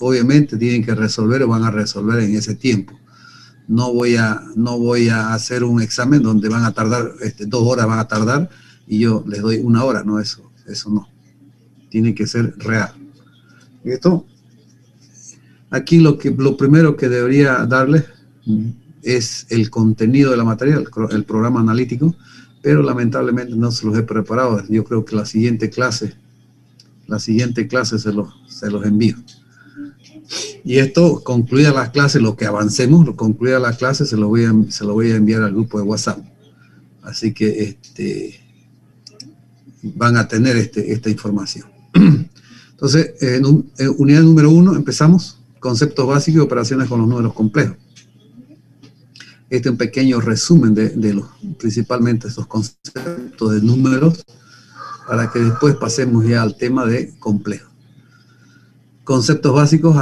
obviamente tienen que resolver o van a resolver en ese tiempo. No voy a hacer un examen donde van a tardar, 2 horas van a tardar y yo les doy 1 hora, no, eso no. Tiene que ser real. ¿Listo? Aquí lo primero que debería darles es el contenido de la materia, el programa analítico, pero lamentablemente no se los he preparado. Yo creo que la siguiente clase se los envío. Y esto, concluida las clases, lo que avancemos, concluida las clases, se lo voy a enviar al grupo de WhatsApp. Así que van a tener esta información. Entonces, en unidad número 1 empezamos. Conceptos básicos y operaciones con los números complejos. Este es un pequeño resumen de principalmente estos conceptos de números, para que después pasemos ya al tema de complejos. Conceptos básicos,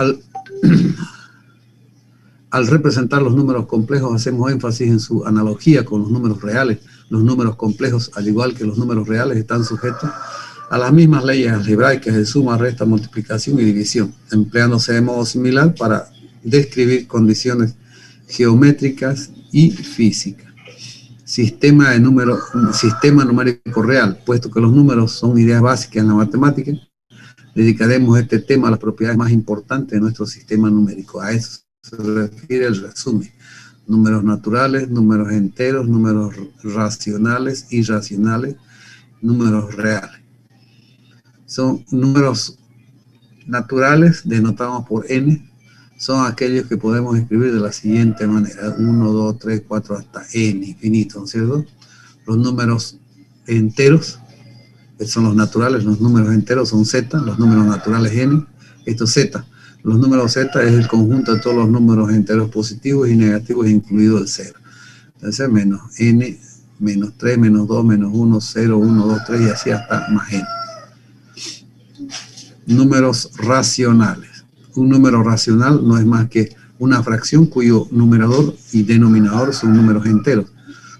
al representar los números complejos hacemos énfasis en su analogía con los números reales. Los números complejos, al igual que los números reales, están sujetos a las mismas leyes algebraicas de suma, resta, multiplicación y división, empleándose de modo similar para describir condiciones geométricas y físicas. Sistema numérico real. Puesto que los números son ideas básicas en la matemática, dedicaremos este tema a las propiedades más importantes de nuestro sistema numérico. A eso se refiere el resumen. Números naturales, números enteros, números racionales, irracionales, números reales. Son números naturales, denotamos por n, son aquellos que podemos escribir de la siguiente manera: 1, 2, 3, 4, hasta n, infinito, ¿cierto? Los números enteros, son los naturales, los números enteros son z, los números naturales n, esto es z. Los números z es el conjunto de todos los números enteros positivos y negativos, incluido el 0. Entonces, menos n, menos 3, menos 2, menos 1, 0, 1, 2, 3 y así hasta más n. Números racionales. Un número racional no es más que una fracción cuyo numerador y denominador son números enteros.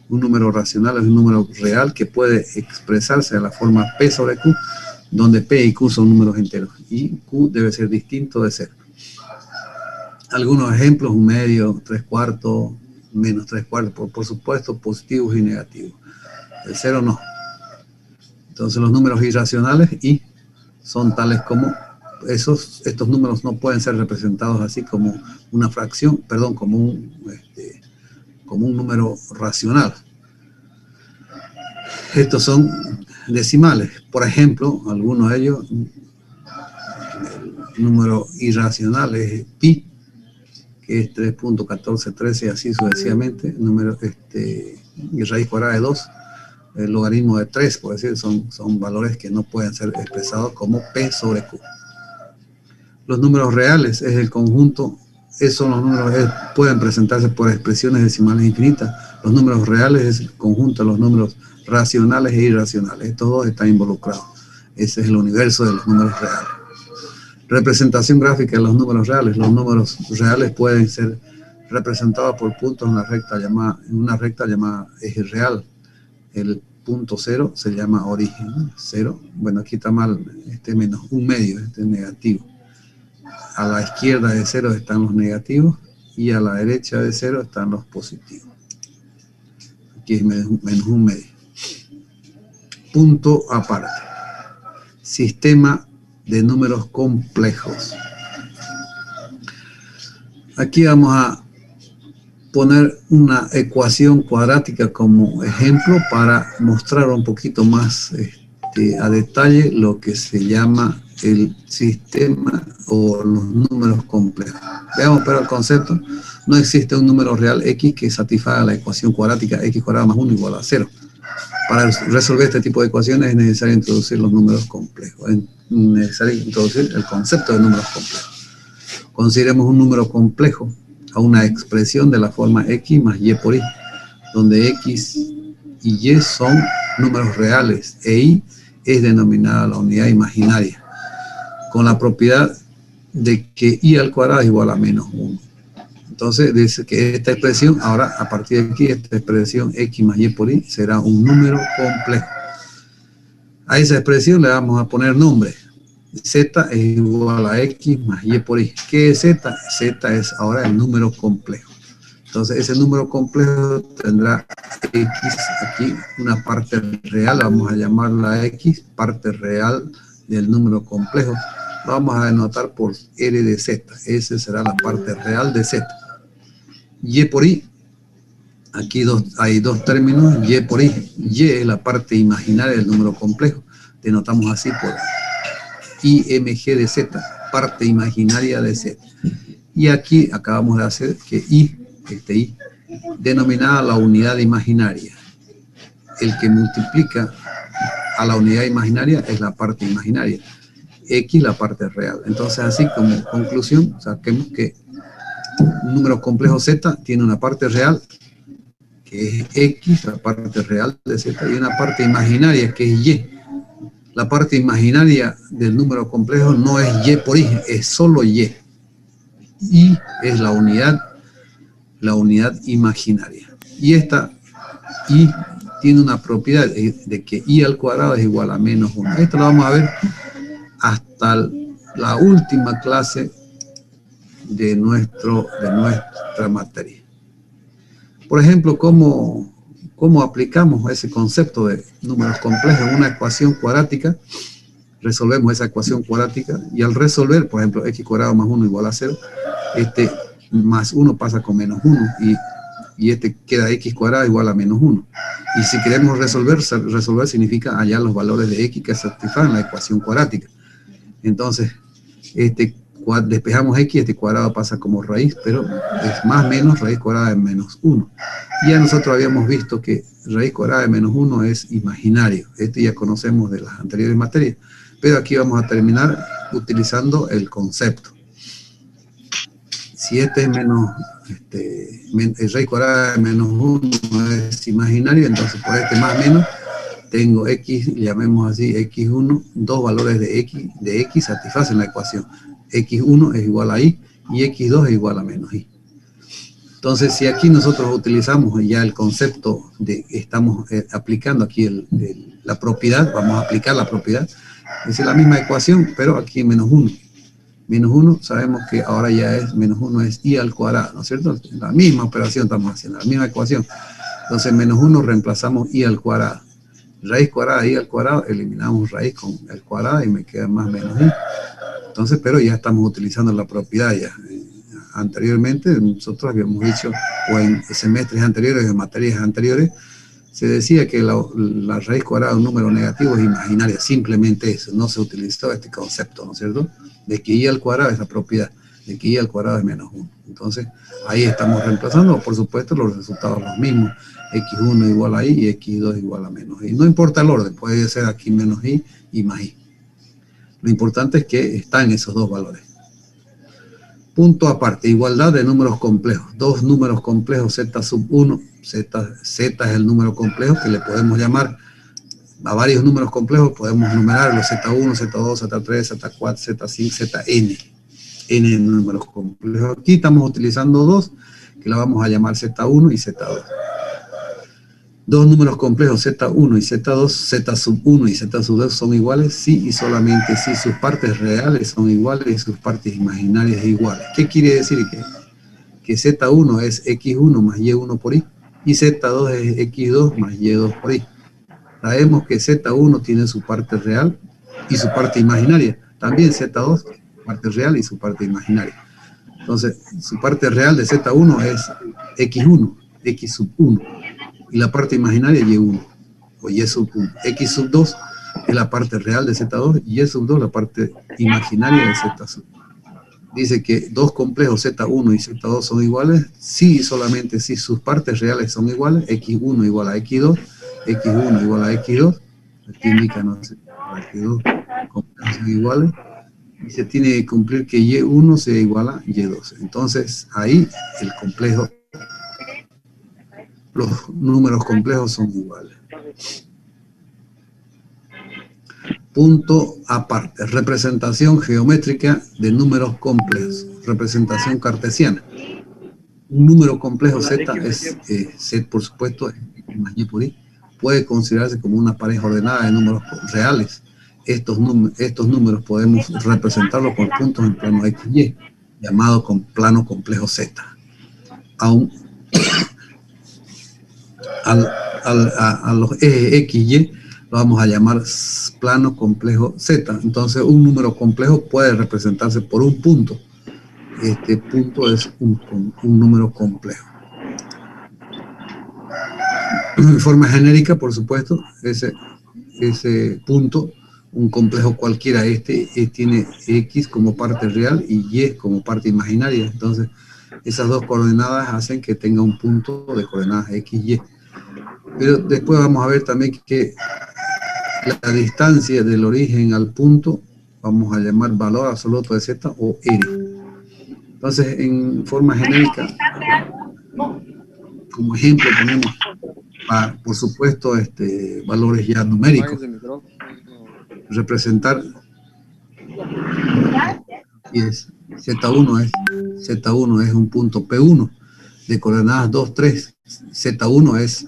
Un número racional es un número real que puede expresarse de la forma P sobre Q, donde P y Q son números enteros y Q debe ser distinto de 0. Algunos ejemplos: 1/2, 3/4, menos 3/4, por supuesto, positivos y negativos. El 0 no. Entonces los números irracionales y son tales como estos números no pueden ser representados así como una fracción, perdón, como un número racional. Estos son decimales. Por ejemplo, algunos de ellos, el número irracional es pi, que es 3.1413 y así sucesivamente. Número y raíz cuadrada de 2, el logaritmo de 3, por decir, son valores que no pueden ser expresados como P sobre Q. Los números reales es el conjunto, esos los números pueden presentarse por expresiones decimales infinitas. Los números reales es el conjunto de los números racionales e irracionales. Estos dos están involucrados. Ese es el universo de los números reales. Representación gráfica de los números reales. Los números reales pueden ser representados por puntos en una recta llamada eje real. El punto 0 se llama origen. 0, bueno, aquí está mal, menos 1/2, es negativo. A la izquierda de 0 están los negativos y a la derecha de 0 están los positivos. Aquí es menos 1/2. Punto aparte. Sistema de números complejos. Aquí vamos a poner una ecuación cuadrática como ejemplo para mostrar un poquito más a detalle lo que se llama el sistema o los números complejos. Veamos pero el concepto. No existe un número real x que satisfaga la ecuación cuadrática x cuadrado más 1 igual a 0. Para resolver este tipo de ecuaciones es necesario introducir los números complejos. Es necesario introducir el concepto de números complejos. Consideremos un número complejo a una expresión de la forma x más y por y, donde x y y son números reales e y es denominada la unidad imaginaria, con la propiedad de que y al cuadrado es igual a menos 1. Entonces dice que esta expresión, ahora a partir de aquí, esta expresión x más y por y será un número complejo. A esa expresión le vamos a poner nombre. Z es igual a X más Y por Y. ¿Qué es Z? Z es ahora el número complejo. Entonces ese número complejo tendrá X aquí, una parte real, vamos a llamarla X, parte real del número complejo. Lo vamos a denotar por R de Z. Esa será la parte real de Z. Y por Y, aquí hay dos términos, Y por Y. Y es la parte imaginaria del número complejo. Denotamos así por IMG de Z, parte imaginaria de Z. Y aquí acabamos de hacer que I, denominada la unidad imaginaria. El que multiplica a la unidad imaginaria es la parte imaginaria. X la parte real. Entonces, así como conclusión, saquemos que un número complejo Z tiene una parte real, que es X, la parte real de Z, y una parte imaginaria, que es Y. La parte imaginaria del número complejo no es Y por Y, es solo Y. Y es la unidad imaginaria. Y esta Y tiene una propiedad de que Y al cuadrado es igual a menos 1. Esto lo vamos a ver hasta la última clase de nuestra materia. Por ejemplo, ¿cómo aplicamos ese concepto de números complejos en una ecuación cuadrática? Resolvemos esa ecuación cuadrática y al resolver, por ejemplo, x cuadrado más 1 igual a 0, más 1 pasa con menos 1 y queda x cuadrado igual a menos 1. Y si queremos resolver significa hallar los valores de x que satisfagan la ecuación cuadrática. Entonces, despejamos x, este cuadrado pasa como raíz, pero es más menos raíz cuadrada de menos 1. Ya nosotros habíamos visto que raíz cuadrada de menos 1 es imaginario. Ya conocemos de las anteriores materias. Pero aquí vamos a terminar utilizando el concepto. Si este es menos, raíz cuadrada de menos 1 es imaginario, entonces por este más menos tengo x, llamemos así, x1, dos valores de x satisfacen la ecuación. x1 es igual a y y x2 es igual a menos y. Entonces, si aquí nosotros utilizamos ya el concepto estamos aplicando aquí la propiedad, vamos a aplicar la propiedad, es la misma ecuación, pero aquí menos 1. Menos 1, sabemos que ahora ya es, menos 1 es y al cuadrado, ¿no es cierto? La misma operación estamos haciendo, la misma ecuación. Entonces, menos 1 reemplazamos y al cuadrado. Raíz cuadrada y al cuadrado, eliminamos raíz con el cuadrado y me queda más menos y. Entonces, pero ya estamos utilizando la propiedad ya. Anteriormente, nosotros habíamos dicho, o en semestres anteriores, en materias anteriores, se decía que la raíz cuadrada de un número negativo es imaginaria, simplemente eso, no se utilizó este concepto, ¿no es cierto? De que y al cuadrado es la propiedad, de que y al cuadrado es menos 1. Entonces, ahí estamos reemplazando, por supuesto, los resultados los mismos, x1 igual a y y x2 igual a menos y. No importa el orden, puede ser aquí menos y más y. Lo importante es que están esos dos valores. Punto aparte, igualdad de números complejos. Dos números complejos z sub 1, z es el número complejo que le podemos llamar a varios números complejos, podemos numerarlos z1, z2, z3, z4, z5, zn. N números complejos. Aquí estamos utilizando dos, que la vamos a llamar z1 y z2. Dos números complejos z1 y z2, z sub 1 y z sub 2 son iguales, sí y solamente si sus partes reales son iguales y sus partes imaginarias iguales. ¿Qué quiere decir? Que z1 es x1 más y1 por y z2 es x2 más y2 por y. Sabemos que z1 tiene su parte real y su parte imaginaria. También z2, parte real y su parte imaginaria. Entonces, su parte real de z1 es x1, x sub 1. Y la parte imaginaria y1, o y sub 1. X sub 2 es la parte real de z2 y y sub 2 la parte imaginaria de z sub. Dice que dos complejos z1 y z2 son iguales, sí y solamente si sus partes reales son iguales, x1 igual a x2, x1 igual a x2, aquí indica, no sé, x2 complejos son iguales, y se tiene que cumplir que y1 sea igual a y2. Entonces, ahí el complejo, los números complejos son iguales. Punto aparte, representación geométrica de números complejos, representación cartesiana. Un número complejo z es z, por supuesto, más y por y, puede considerarse como una pareja ordenada de números reales, estos números podemos representarlos con puntos en plano XY, llamado con plano complejo Z. A los ejes XY lo vamos a llamar plano complejo Z. Entonces un número complejo puede representarse por un punto. Este punto es un número complejo. De forma genérica, por supuesto, ese punto, un complejo cualquiera, tiene X como parte real y Y como parte imaginaria. Entonces, esas dos coordenadas hacen que tenga un punto de coordenadas X, Y. Pero después vamos a ver también que la distancia del origen al punto, vamos a llamar valor absoluto de Z o R. Entonces, en forma genérica, como ejemplo ponemos, por supuesto, valores ya numéricos. Representar y Z1 es un punto P1 de coordenadas 2, 3. Z1 es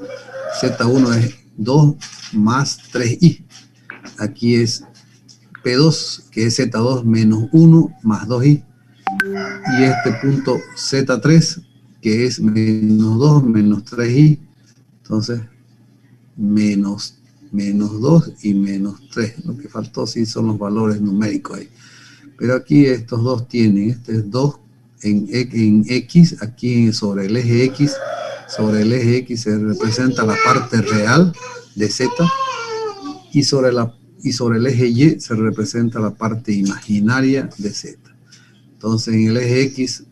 2 más 3i. Aquí es P2, que es Z2 menos 1 más 2i. Y este punto Z3, que es menos 2 menos 3i. Entonces, menos 2 y menos 3. Lo que faltó sí son los valores numéricos ahí. Pero aquí estos dos tienen, este es 2 en X, aquí sobre el eje X. Sobre el eje X se representa la parte real de Z y sobre el eje Y se representa la parte imaginaria de Z. Entonces en el eje X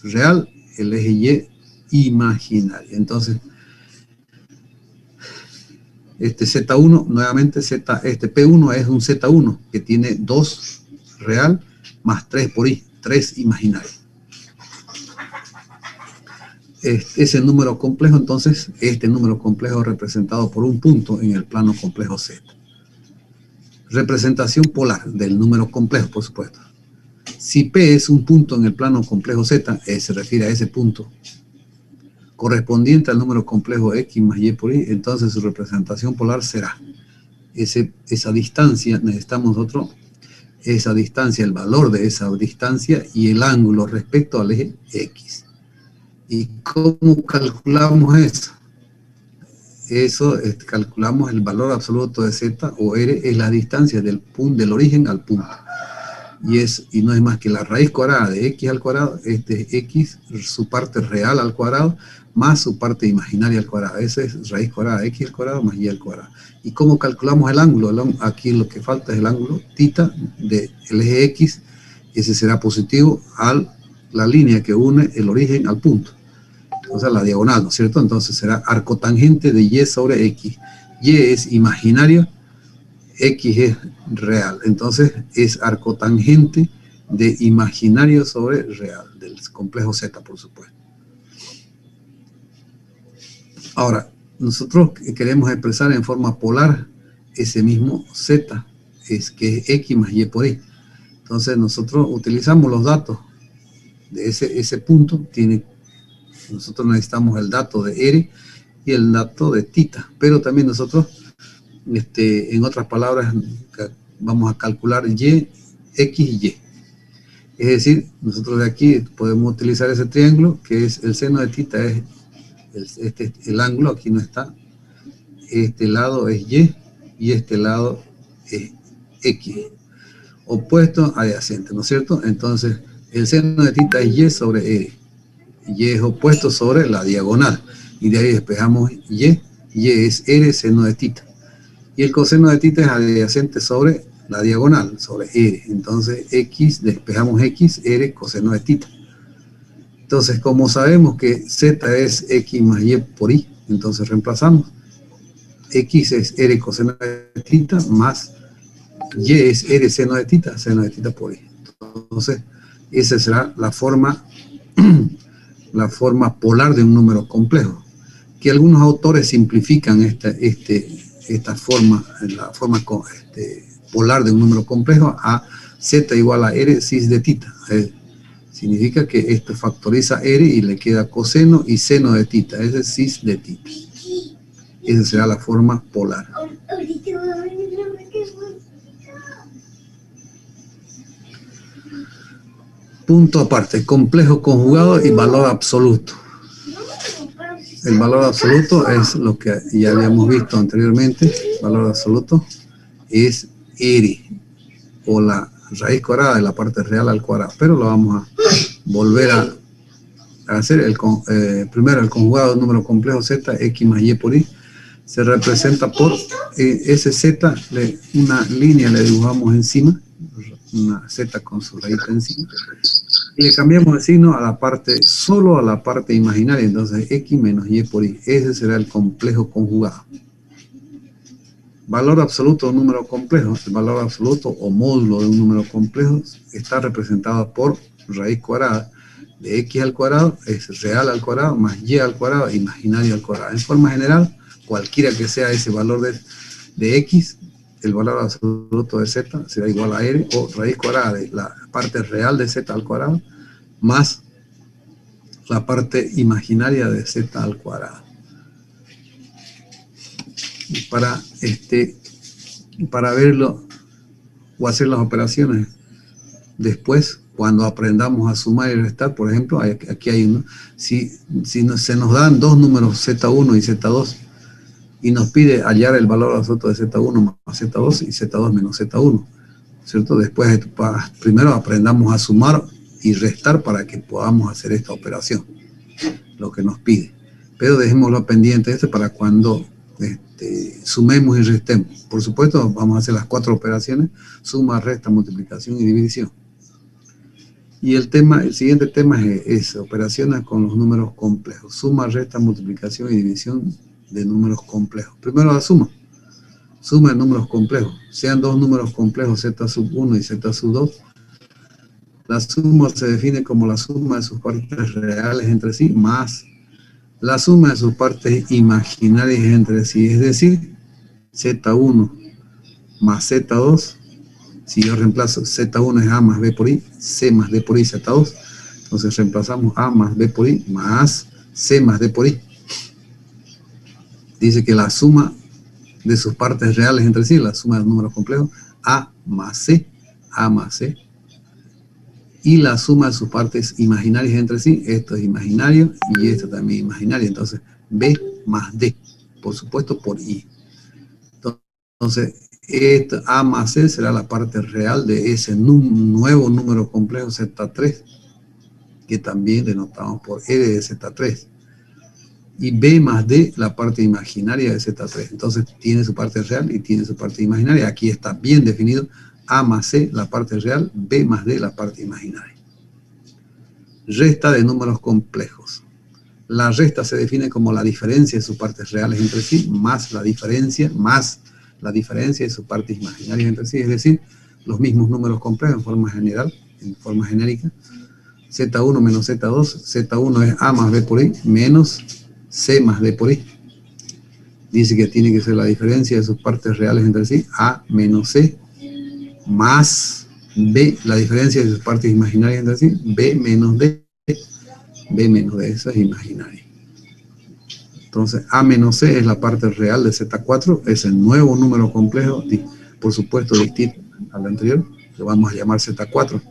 real, el eje Y imaginario. Entonces este Z1, nuevamente P1 es un Z1 que tiene 2 real más 3 por I, 3 imaginario. Ese número complejo, entonces, este número complejo representado por un punto en el plano complejo Z. Representación polar del número complejo, por supuesto. Si P es un punto en el plano complejo Z, se refiere a ese punto correspondiente al número complejo X más Y por Y, entonces su representación polar será esa distancia, necesitamos nosotros esa distancia, el valor de esa distancia y el ángulo respecto al eje X. ¿Y cómo calculamos eso? Eso calculamos el valor absoluto de Z o R, es la distancia del origen al punto. Y no es más que la raíz cuadrada de X al cuadrado, X, su parte real al cuadrado, más su parte imaginaria al cuadrado. Esa es raíz cuadrada de X al cuadrado más Y al cuadrado. ¿Y cómo calculamos el ángulo? Aquí lo que falta es el ángulo θ del eje X. Ese será positivo a la línea que une el origen al punto. O sea, la diagonal, ¿no es cierto? Entonces será arcotangente de Y sobre X. Y es imaginario, X es real. Entonces es arcotangente de imaginario sobre real, del complejo Z, por supuesto. Ahora, nosotros queremos expresar en forma polar ese mismo Z, que es X más Y por Y. Entonces nosotros utilizamos los datos de ese punto. Nosotros necesitamos el dato de R y el dato de θ, pero también nosotros, en otras palabras, vamos a calcular Y, X y Y. Es decir, nosotros de aquí podemos utilizar ese triángulo, que es el seno de θ, es el ángulo, aquí no está. Este lado es Y y este lado es X. Opuesto adyacente, ¿no es cierto? Entonces, el seno de θ es Y sobre R. Y es opuesto sobre la diagonal. Y de ahí despejamos Y. Y es R seno de θ. Y el coseno de θ es adyacente sobre la diagonal, sobre R. Entonces, X, despejamos X, R coseno de θ. Entonces, como sabemos que Z es X más Y por Y, entonces reemplazamos. X es R coseno de θ más Y es R seno de θ por Y. Entonces, esa será la forma polar de un número complejo, que algunos autores simplifican esta forma, la forma polar de un número complejo a Z igual a R cis de θ. Significa que esto factoriza R y le queda coseno y seno de θ, ese es cis de θ. Esa será la forma polar. punto aparte, complejo conjugado y valor absoluto. El valor absoluto es lo que ya habíamos visto anteriormente. Valor absoluto es R, o la raíz cuadrada de la parte real al cuadrado. Pero lo vamos a volver a hacer. Primero, el conjugado de número complejo z, x más y por y, se representa por ese z, una línea le dibujamos encima, una z con su raíz encima, y le cambiamos el signo a la parte, solo a la parte imaginaria. Entonces x menos y por y, ese será el complejo conjugado. Valor absoluto de un número complejo. El valor absoluto o módulo de un número complejo está representado por raíz cuadrada de x al cuadrado, es real al cuadrado, más y al cuadrado, imaginario al cuadrado. En forma general, cualquiera que sea ese valor de x, el valor absoluto de z será igual a r, o raíz cuadrada de la parte real de z al cuadrado, más la parte imaginaria de z al cuadrado. Para verlo o hacer las operaciones después, cuando aprendamos a sumar y restar, por ejemplo, aquí hay uno, si se nos dan dos números z1 y z2 y nos pide hallar el valor absoluto de z1 más z2 y z2 menos z1, ¿cierto? Después, primero aprendamos a sumar y restar para que podamos hacer esta operación, lo que nos pide. Pero dejémoslo pendiente para cuando sumemos y restemos. Por supuesto, vamos a hacer las 4 operaciones: suma, resta, multiplicación y división. Y el siguiente tema es operaciones con los números complejos. Suma, resta, multiplicación y división de números complejos. Primero la suma. Suma de números complejos. Sean dos números complejos, z sub 1 y z sub 2. La suma se define como la suma de sus partes reales entre sí, más la suma de sus partes imaginarias entre sí. Es decir, z1 más z2. Si yo reemplazo z1 es a más b por i, c más d por i, z2. Entonces reemplazamos a más b por i más c más d por i. Dice que la suma de sus partes reales entre sí, la suma de números complejos, a más c, y la suma de sus partes imaginarias entre sí, esto es imaginario y esto también imaginario. Entonces b más d, por supuesto por i. Entonces a más c será la parte real de ese nuevo número complejo z3, que también denotamos por e de z3. Y b más d, la parte imaginaria de z3. Entonces tiene su parte real y tiene su parte imaginaria. Aquí está bien definido: a más c, la parte real; b más d, la parte imaginaria. Resta de números complejos. La resta se define como la diferencia de sus partes reales entre sí, más la diferencia de sus partes imaginarias entre sí. Es decir, los mismos números complejos en forma general, en forma genérica. z1 menos z2. z1 es a más b por i menos c más d por i. Dice que tiene que ser la diferencia de sus partes reales entre sí, a menos c, más b, la diferencia de sus partes imaginarias entre sí, b menos d. B menos d, eso es imaginario. Entonces, a menos c es la parte real de z4, es el nuevo número complejo, por supuesto distinto al anterior, lo vamos a llamar z4.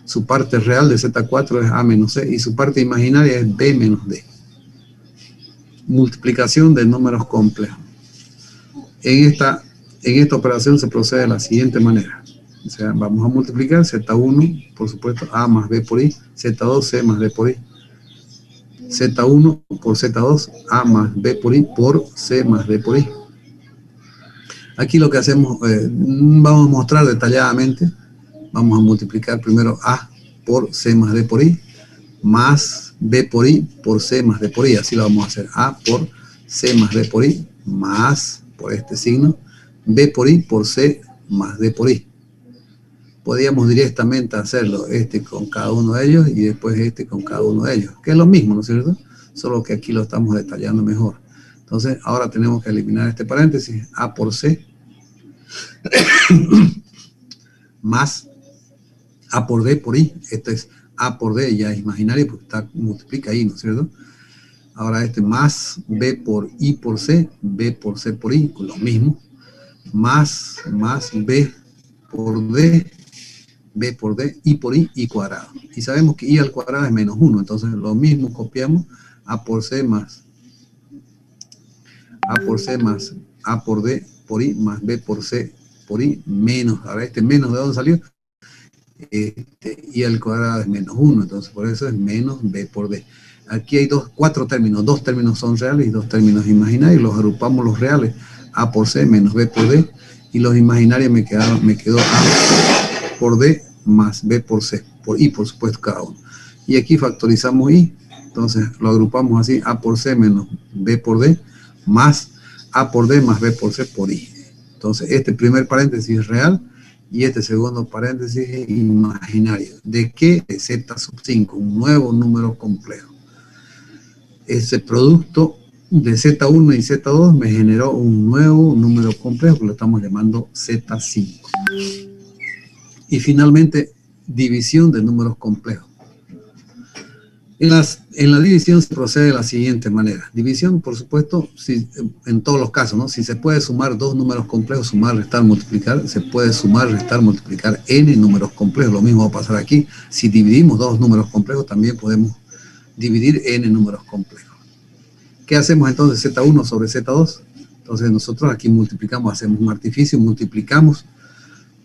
Su parte real de z4 es a menos c y su parte imaginaria es b menos d. Multiplicación de números complejos. En esta operación se procede de la siguiente manera. O sea, vamos a multiplicar z1, por supuesto, a más b por i, z2, c más d por i. z1 por z2, a más b por i por c más d por i. Aquí lo que hacemos, vamos a mostrar detalladamente. Vamos a multiplicar primero a por c más d por i, más b por i por c más d por i. Así lo vamos a hacer: a por c más d por i, más, por este signo, b por i por c más d por i. Podríamos directamente hacerlo con cada uno de ellos y después con cada uno de ellos, que es lo mismo, ¿no es cierto? Solo que aquí lo estamos detallando mejor. Entonces, ahora tenemos que eliminar este paréntesis: a por c más a por d por i. Esto es a por d, ya es imaginario porque multiplica ahí, ¿no es cierto? Ahora más b por i por c, b por c por i, lo mismo, más b por d, B por D, I por I cuadrado. Y sabemos que I al cuadrado es menos 1, entonces lo mismo copiamos, A por C más A por C más A por D por I más B por C por I menos, ahora este menos de dónde salió, I al cuadrado es menos 1, entonces por eso es menos B por D. Aquí hay cuatro términos, dos términos son reales y dos términos imaginarios, los agrupamos los reales, A por C menos B por D, y los imaginarios me quedó A por D más B por C, por I por supuesto cada uno. Y aquí factorizamos I, entonces lo agrupamos así, A por C menos B por D, más A por D más B por C por I. Entonces este primer paréntesis es real, y este segundo paréntesis es imaginario. ¿De qué? De Z sub 5, un nuevo número complejo. Ese producto de Z1 y Z2 me generó un nuevo número complejo que lo estamos llamando Z5. Y finalmente, división de números complejos. En la división se procede de la siguiente manera. División, por supuesto, en todos los casos, ¿no? Si se puede sumar dos números complejos, sumar, restar, multiplicar, se puede sumar, restar, multiplicar n números complejos. Lo mismo va a pasar aquí. Si dividimos dos números complejos, también podemos dividir n números complejos. ¿Qué hacemos entonces? Z1 sobre Z2. Entonces nosotros aquí multiplicamos, hacemos un artificio, multiplicamos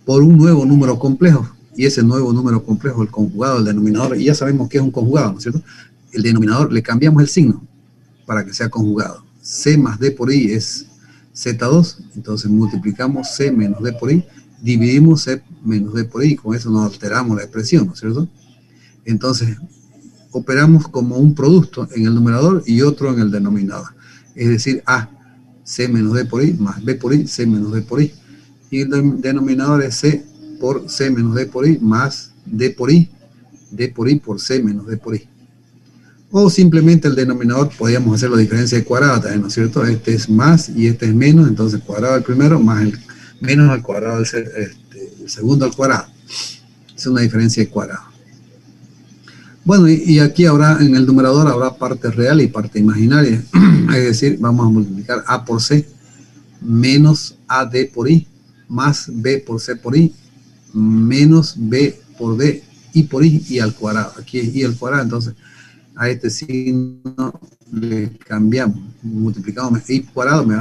por un nuevo número complejo. Y ese nuevo número complejo, el conjugado, el denominador, y ya sabemos que es un conjugado, ¿no es cierto? El denominador, le cambiamos el signo para que sea conjugado. C más D por I es Z2, entonces multiplicamos C menos D por I, dividimos C menos D por I, con eso nos alteramos la expresión, ¿no es cierto? Entonces, operamos como un producto en el numerador y otro en el denominador. Es decir, A, C menos D por I, más B por I, C menos D por I. Y el denominador es C por C menos D por I, más D por I por C menos D por I. O simplemente el denominador, podríamos hacer la diferencia de cuadrado también, ¿no es cierto? Este es más y este es menos, entonces cuadrado al primero más el menos al cuadrado el segundo al cuadrado. Es una diferencia de cuadrado. Bueno, y aquí habrá, en el numerador habrá parte real y parte imaginaria. Es decir, vamos a multiplicar A por C menos AD por I más B por C por I menos B por D I por I y al cuadrado. Aquí es I al cuadrado, entonces a este signo le cambiamos, multiplicamos I cuadrado, me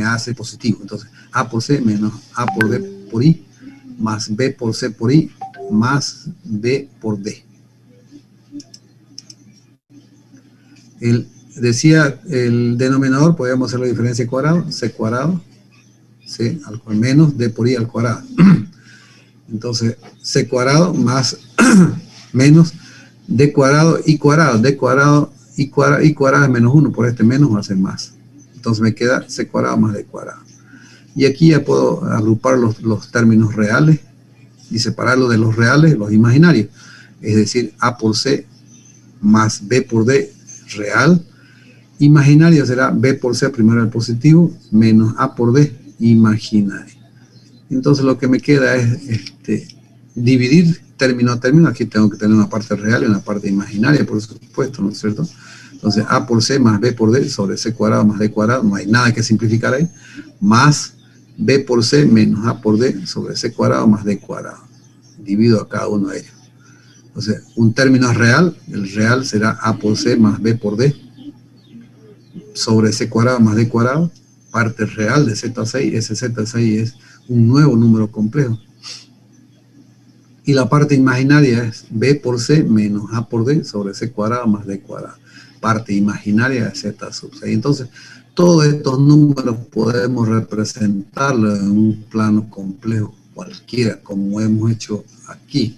hace positivo. Entonces A por C menos A por D por I más B por C por I más B por D. Decía el denominador, podríamos hacer la diferencia de cuadrado, C cuadrado, C al menos D por I al cuadrado. Entonces, C cuadrado más menos D cuadrado, I cuadrado, D cuadrado, I cuadrado es menos 1, por este menos va a ser más. Entonces me queda C cuadrado más D cuadrado. Y aquí ya puedo agrupar los términos reales y separarlos de los reales, los imaginarios. Es decir, A por C más B por D real. Imaginario será B por C primero el positivo menos A por D imaginario. Entonces lo que me queda es dividir término a término. Aquí tengo que tener una parte real y una parte imaginaria, por supuesto, ¿no es cierto? Entonces A por C más B por D sobre C cuadrado más D cuadrado, no hay nada que simplificar ahí, más B por C menos A por D sobre C cuadrado más D cuadrado. Divido a cada uno de ellos. Entonces un término es real, el real será A por C más B por D sobre C cuadrado más D cuadrado, parte real de Z6, ese Z6 es un nuevo número complejo. Y la parte imaginaria es B por C menos A por D sobre C cuadrado más D cuadrado. Parte imaginaria de Z sub 6. Entonces, todos estos números podemos representarlos en un plano complejo cualquiera, como hemos hecho aquí.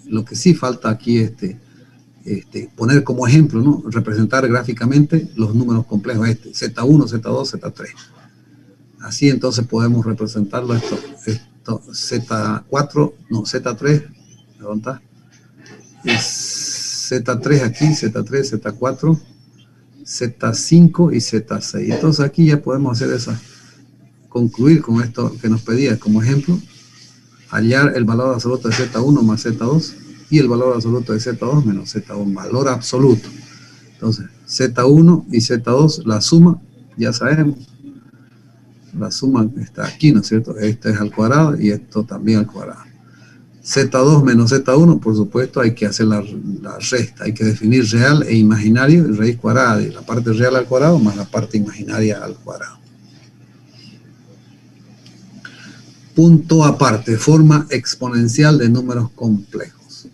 Lo que sí falta aquí poner como ejemplo, ¿no? Representar gráficamente los números complejos Z1, Z2, Z3. Así entonces podemos representarlo Z4, no, Z3, ¿dónde está? Es Z3 aquí, Z3, Z4, Z5 y Z6. Entonces aquí ya podemos hacer concluir con esto que nos pedía como ejemplo, hallar el valor absoluto de Z1 más Z2 y el valor absoluto de Z2 menos Z1, valor absoluto. Entonces Z1 y Z2, la suma, ya sabemos, La suma está aquí, ¿no es cierto? Este es al cuadrado y esto también al cuadrado. Z2 menos Z1, por supuesto, hay que hacer la resta, hay que definir real e imaginario, raíz cuadrada, y la parte real al cuadrado más la parte imaginaria al cuadrado. Punto aparte, forma exponencial de números complejos.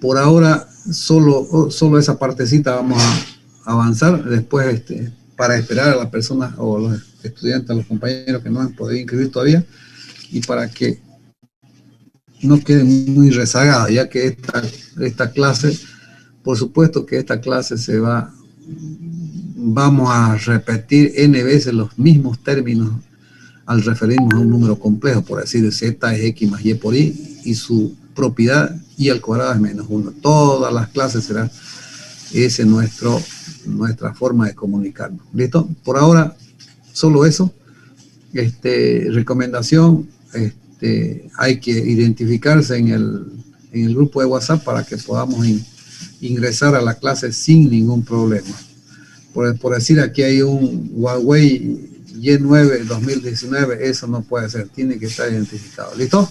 Por ahora, solo esa partecita vamos a avanzar. Después, para esperar a las personas o los estudiantes, a los compañeros que no han podido inscribir todavía, y para que no quede muy rezagada, ya que esta clase, por supuesto que esta clase vamos a repetir n veces los mismos términos al referirnos a un número complejo, por decir z es x más y por y, y su propiedad y al cuadrado es menos 1. Todas las clases serán esa nuestra forma de comunicarnos. ¿Listo? Por ahora, solo eso. Recomendación, hay que identificarse en el grupo de WhatsApp para que podamos ingresar a la clase sin ningún problema. Por decir, aquí hay un Huawei Y9 2019, eso no puede ser, tiene que estar identificado. ¿Listo?